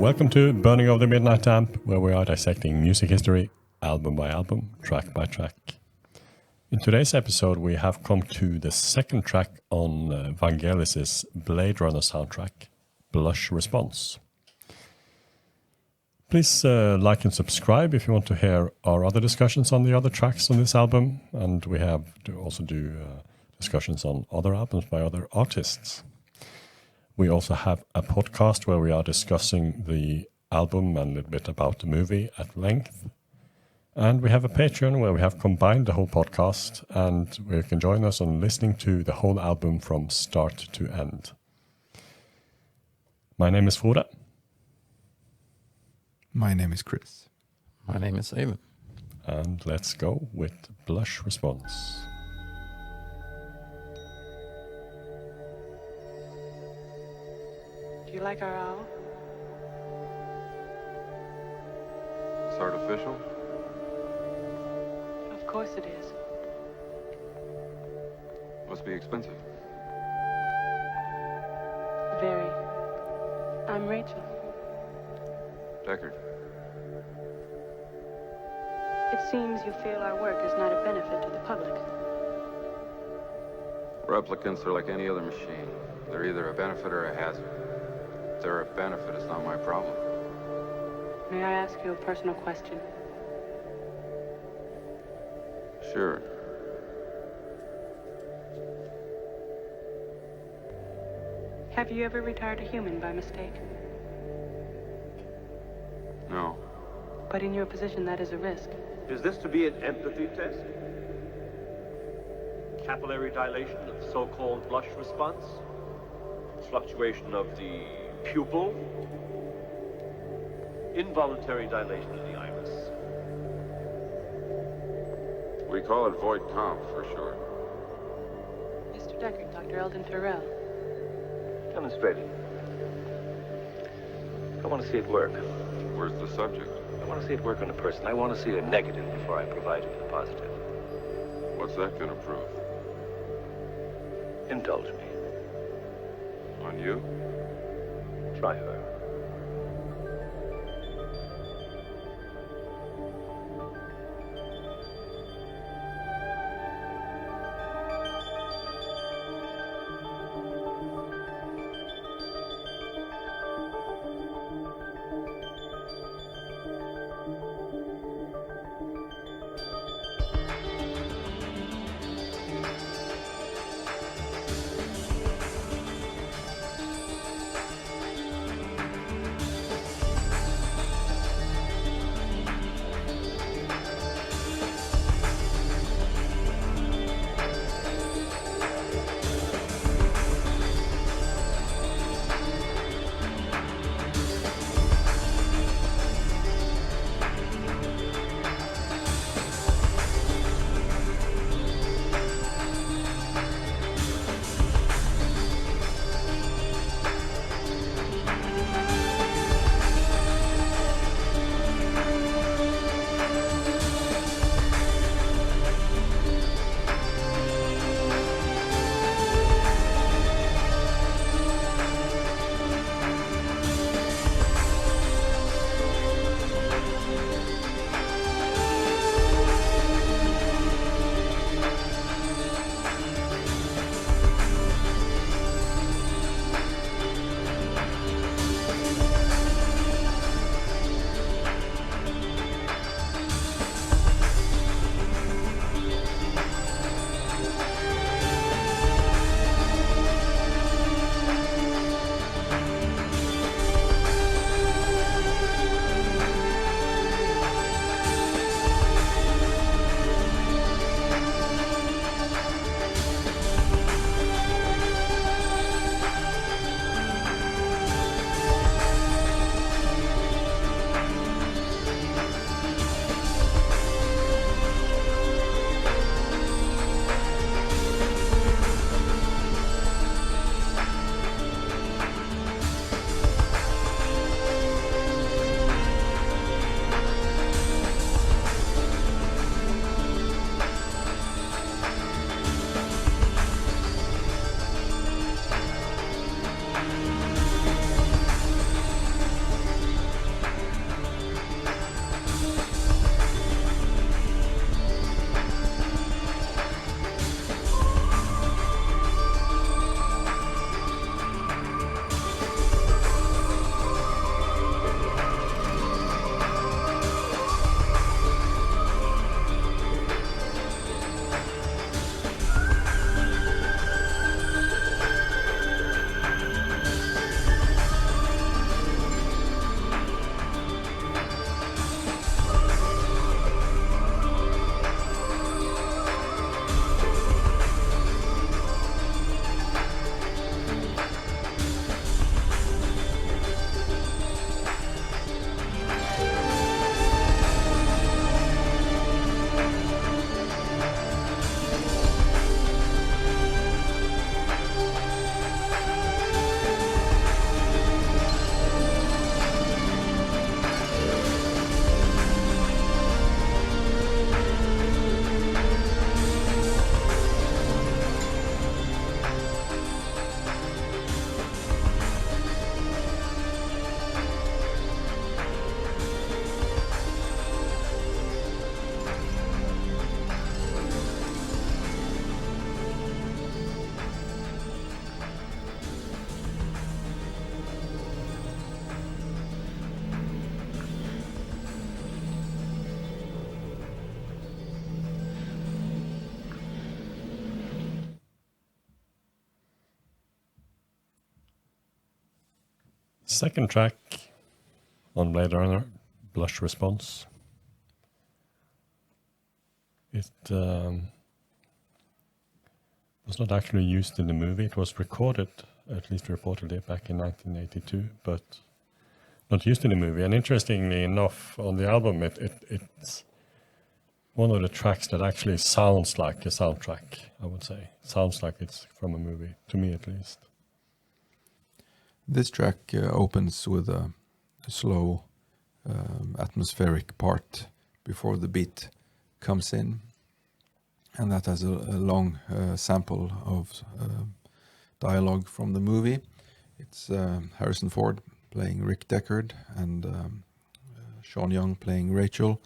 Welcome to Burning of the Midnight Lamp, where we are dissecting music history, album by album, track by track. In today's episode, we have come to the second track on Vangelis' Blade Runner soundtrack, Blush Response. Please like and subscribe if you want to hear our other discussions on the other tracks on this album, and we have to also do discussions on other albums by other artists. We also have a podcast where we are discussing the album and a little bit about the movie at length. And we have a Patreon where we have combined the whole podcast, and where you can join us on listening to the whole album from start to end. My name is Frode. My name is Chris. My name is Even. And let's go with Blush Response. Do you like our owl? It's artificial? Of course it is. Must be expensive. Very. I'm Rachel. Deckard. It seems you feel our work is not a benefit to the public. Replicants are like any other machine. They're either a benefit or a hazard. If they're a benefit, it's not my problem. May I ask you a personal question? Sure. Have you ever retired a human by mistake? No. But in your position, that is a risk. Is this to be an empathy test? Capillary dilation of the so-called blush response? Fluctuation of the pupil? Involuntary dilation of the iris? We call it void comp for short. Mr. Deckard, Dr. Eldon Terrell. Demonstrate it. I want to see it work. Where's the subject? I want to see it work on a person. I want to see a negative before I provide him with a positive. What's that gonna prove? Indulge me. On you? Try her. Second track on Blade Runner, Blush Response. It was not actually used in the movie. It was recorded, at least reportedly, back in 1982, but not used in the movie. And interestingly enough, on the album, it's one of the tracks that actually sounds like a soundtrack, I would say. Sounds like it's from a movie, to me at least. This track opens with a slow atmospheric part before the beat comes in, and that has a long sample of dialogue from the movie. It's Harrison Ford playing Rick Deckard and Sean Young playing Rachel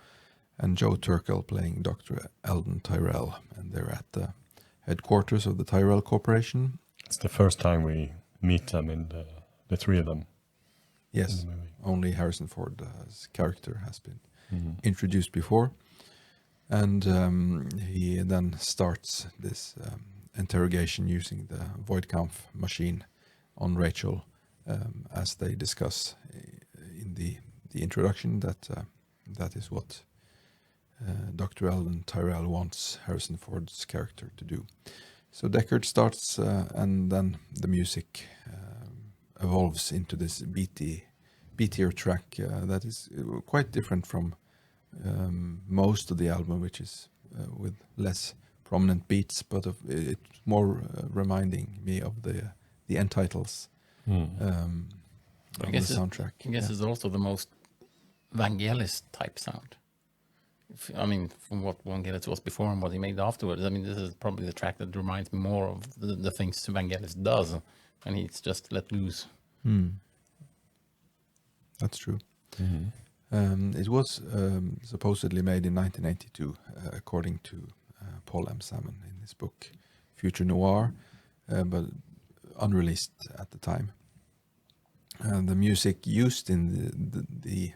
and Joe Turkel playing Dr. Eldon Tyrell, and they're at the headquarters of the Tyrell Corporation. It's the first time we meet them in the three of them. Yes, only Harrison Ford's character has been introduced before. And he then starts this interrogation using the Voigtkampf machine on Rachel, as they discuss in the introduction that is what Dr. Eldon Tyrell wants Harrison Ford's character to do. So Deckard starts, and then the music evolves into this beatier track that is quite different from most of the album, which is with less prominent beats, but it's more reminding me of the end titles of the soundtrack. I guess it's also the most Vangelis type sound. From what Vangelis was before and what he made afterwards. This is probably the track that reminds me more of the things Vangelis does, and he's just let loose. That's true. It was supposedly made in 1982, according to Paul M. Salmon in his book Future Noir, but unreleased at the time. The music used in the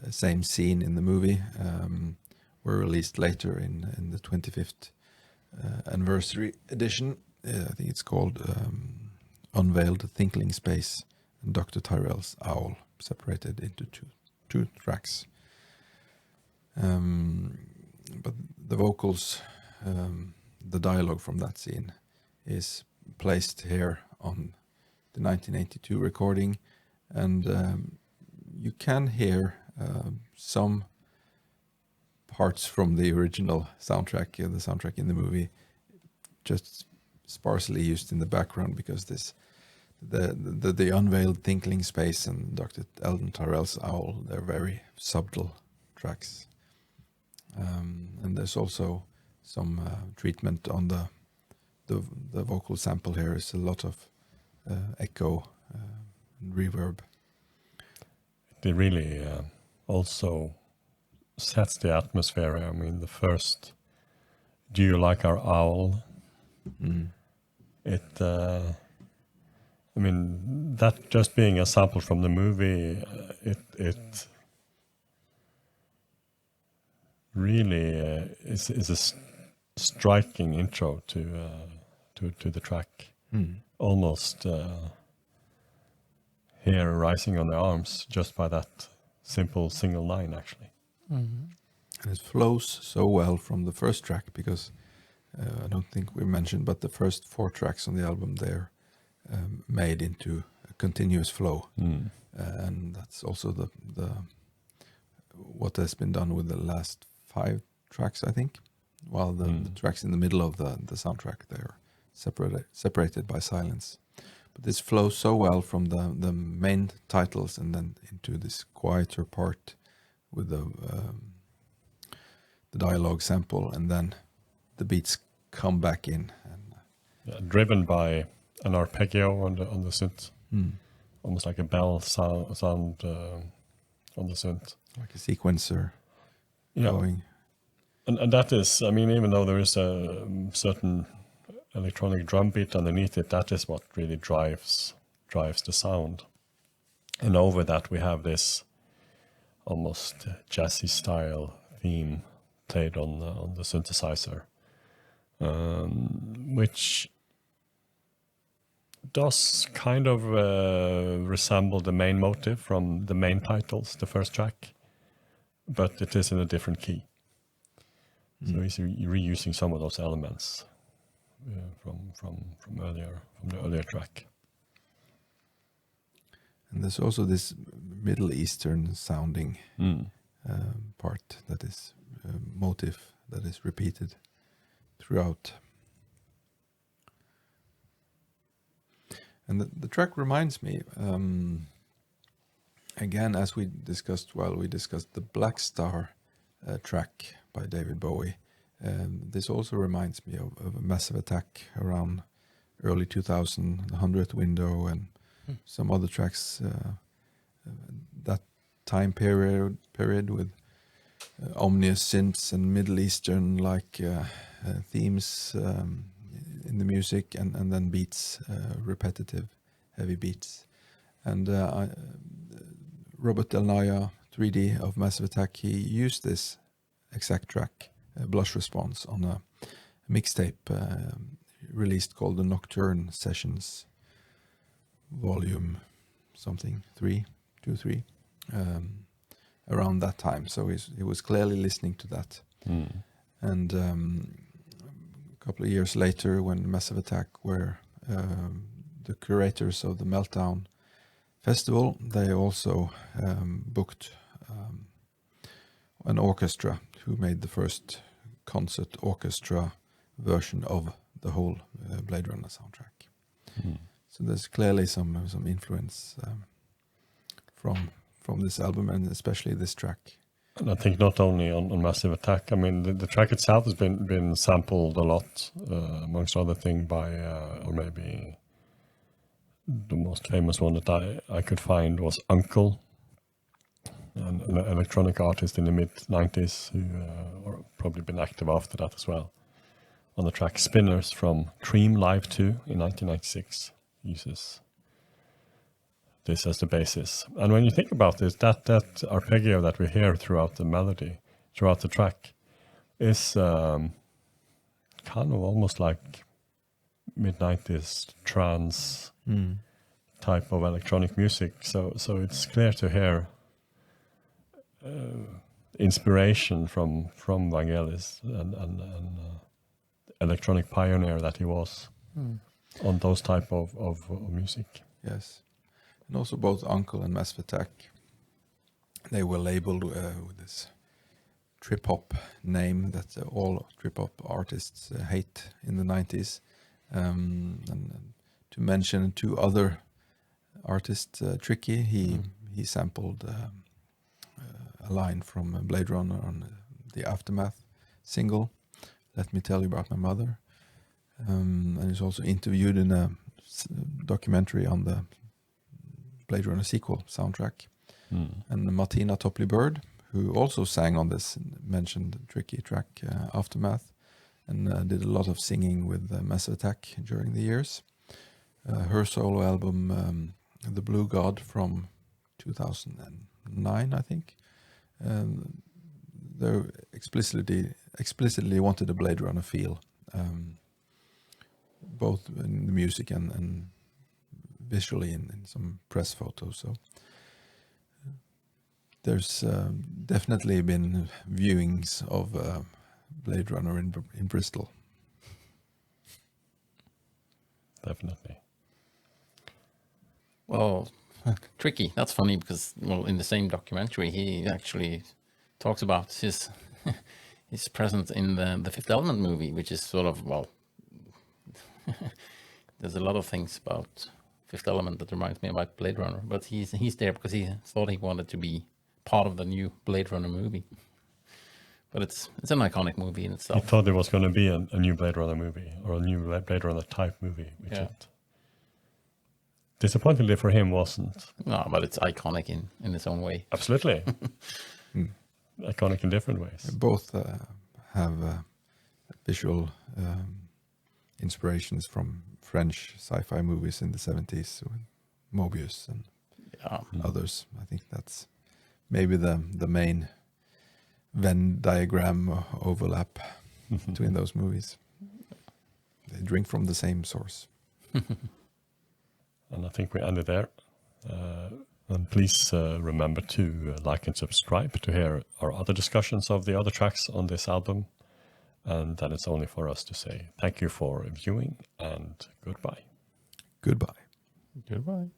same scene in the movie were released later in the 25th anniversary edition. I think it's called Unveiled Tinkling Space and Dr. Tyrell's Owl, separated into two tracks. But the vocals, the dialogue from that scene is placed here on the 1982 recording, and you can hear some parts from the original soundtrack, the soundtrack in the movie, just sparsely used in the background, because the Unveiled Tinkling Space and Dr. Eldon Tyrell's Owl, they're very subtle tracks. And there's also some treatment on the vocal sample here. Is a lot of echo and reverb. It really also sets the atmosphere. The first "Do you like our owl?" It that just being a sample from the movie, it really is a striking intro to the track. Almost hair rising on the arms just by that simple single line, actually. And it flows so well from the first track, because I don't think we mentioned, but the first 4 tracks on the album, they're made into a continuous flow, and that's also the what has been done with the last 5 tracks, I think. While the tracks in the middle of the soundtrack, they're separated by silence. But this flows so well from the main titles and then into this quieter part with the dialogue sample, and then the beats come back in, and driven by an arpeggio on the synth, almost like a bell sound on the synth, like a sequencer going. And that is, even though there is a certain electronic drum beat underneath it, that is what really drives the sound. And over that we have this almost jazzy style theme played on the synthesizer, which does kind of resemble the main motive from the main titles, the first track, but it is in a different key. So he's reusing some of those elements from the earlier track. And there's also this Middle Eastern sounding part that is motive that is repeated throughout. And the track reminds me, again, as we discussed the Black Star track by David Bowie. This also reminds me of a Massive Attack around early 2000, the 100th Window, and some other tracks that time period with ominous synths and Middle Eastern like themes in the music, and then beats, repetitive, heavy beats. And Robert Del Naya, 3D of Massive Attack, he used this exact track, Blush Response, on a mixtape released called the Nocturne Sessions, volume something, 3, around that time. So he was clearly listening to that. And a couple of years later, when Massive Attack were the curators of the Meltdown Festival, they also booked an orchestra who made the first concert orchestra version of the whole Blade Runner soundtrack. So there's clearly some influence from this album, and especially this track. And I think not only on Massive Attack. I mean, the track itself has been sampled a lot, amongst other things, by, or maybe the most famous one that I could find was Uncle, an electronic artist in the mid-90s who or probably been active after that as well. On the track Spinners from Cream Live 2 in 1996, uses this as the basis. And when you think about this, that arpeggio that we hear throughout the melody, throughout the track, is kind of almost like mid-90s trance type of electronic music. So it's clear to hear inspiration from Vangelis and electronic pioneer that he was on those type of music. Yes. And also both Uncle and Massive Attack, they were labeled with this trip-hop name that all trip-hop artists hate in the 90s. And to mention two other artists, Tricky, he sampled a line from Blade Runner on the Aftermath single, Let Me Tell You About My Mother. And he's also interviewed in a documentary on the Blade Runner sequel soundtrack. And Martina Topley Bird, who also sang on this mentioned Tricky track, Aftermath, and did a lot of singing with Massive Attack during the years. Her solo album, The Blue God, from 2009, I think. They explicitly wanted a Blade Runner feel, both in the music and visually in some press photos. So there's definitely been viewings of Blade Runner in Bristol. Definitely. Well, Tricky. That's funny because, well, in the same documentary, he actually talks about his his presence in the Fifth Element movie, which is sort of, well, there's a lot of things about Fifth Element that reminds me about Blade Runner, but he's there because he thought he wanted to be part of the new Blade Runner movie. But it's an iconic movie in itself. He thought there was going to be a new Blade Runner movie, or a new Blade Runner type movie, which it disappointingly for him wasn't. No, but it's iconic in its own way. Absolutely. Iconic in different ways. Both have visual inspirations from French sci-fi movies in the 70s, Mobius and others. I think that's maybe the main Venn diagram overlap between those movies. They drink from the same source. And I think we end it there. And please remember to like and subscribe to hear our other discussions of the other tracks on this album. And then it's only for us to say thank you for viewing and goodbye. Goodbye. Goodbye.